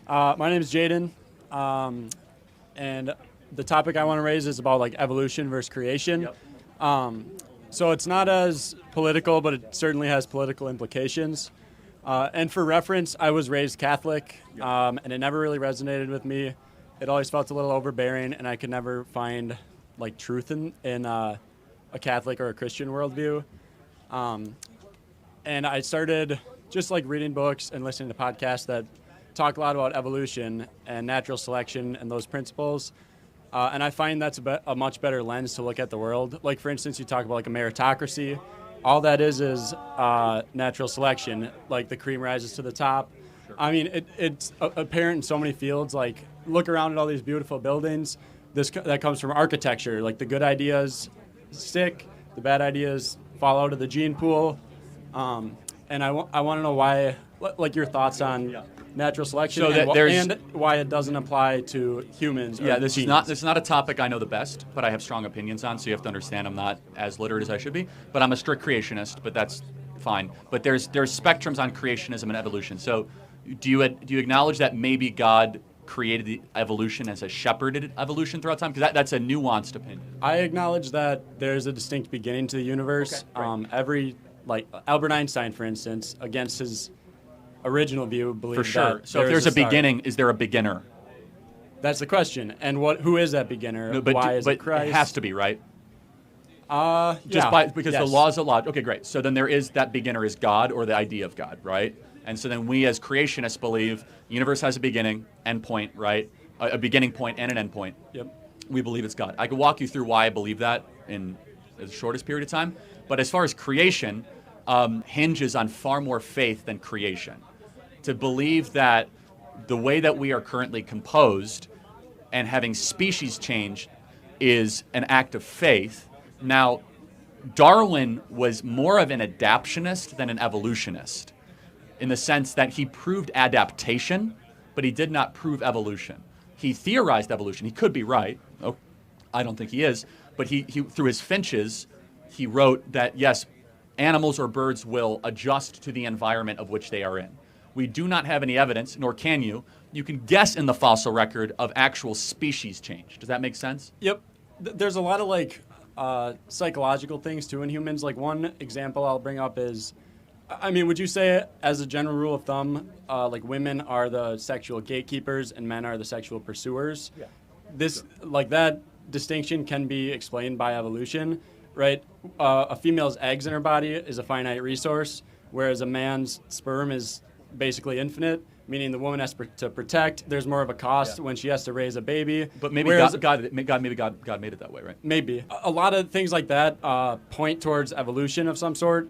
My name is Jaden, and the topic I want to raise is about like evolution versus creation. Yep. So it's not as political, but it certainly has political implications. And for reference, I was raised Catholic, and it never really resonated with me. It always felt a little overbearing, and I could never find like truth in a Catholic or a Christian worldview. And I started just like reading books and listening to podcasts that talk a lot about evolution and natural selection and those principles. And I find that's a much better lens to look at the world. Like, for instance, you talk about like a meritocracy. All that is natural selection. Like the cream rises to the top. Sure. I mean, it's apparent in so many fields. Like, look around at all these beautiful buildings. That comes from architecture. Like, the good ideas stick, the bad ideas fall out of the gene pool. And I want to know why, like, your thoughts on natural selection and why it doesn't apply to humans. Yeah, this is not a topic I know the best, but I have strong opinions on. So you have to understand I'm not as literate as I should be. But I'm a strict creationist, but that's fine. But there's spectrums on creationism and evolution. So do you acknowledge that maybe God created the evolution as a shepherded evolution throughout time? Because that's a nuanced opinion. I acknowledge that there's a distinct beginning to the universe. Okay, Like Albert Einstein, for instance, against his original view, believed for sure. that So if there's a beginning, is there a beginner? That's the question. And who is that beginner? No, but why is it Christ? It has to be, right? Because the laws of logic. Okay, great. So then there is that beginner is God, or the idea of God, right? And so then we as creationists believe the universe has a beginning, end point, right? A beginning point and an end point. Yep. We believe it's God. I could walk you through why I believe that in the shortest period of time. But as far as creation, hinges on far more faith than creation. To believe that the way that we are currently composed and having species change is an act of faith. Now, Darwin was more of an adaptionist than an evolutionist, in the sense that he proved adaptation, but he did not prove evolution. He theorized evolution. He could be right. Oh, I don't think he is. But he through his finches, he wrote that, yes, animals or birds will adjust to the environment of which they are in. We do not have any evidence, nor can you. You can guess in the fossil record of actual species change. Does that make sense? Yep. There's a lot of psychological things too in humans. Like, one example I'll bring up is, I mean, would you say as a general rule of thumb, like, women are the sexual gatekeepers and men are the sexual pursuers? Yeah. That distinction can be explained by evolution, right? A female's eggs in her body is a finite resource, whereas a man's sperm is basically infinite, meaning the woman has to protect. There's more of a cost when she has to raise a baby. But maybe God made it that way, right? Maybe. A lot of things like that point towards evolution of some sort.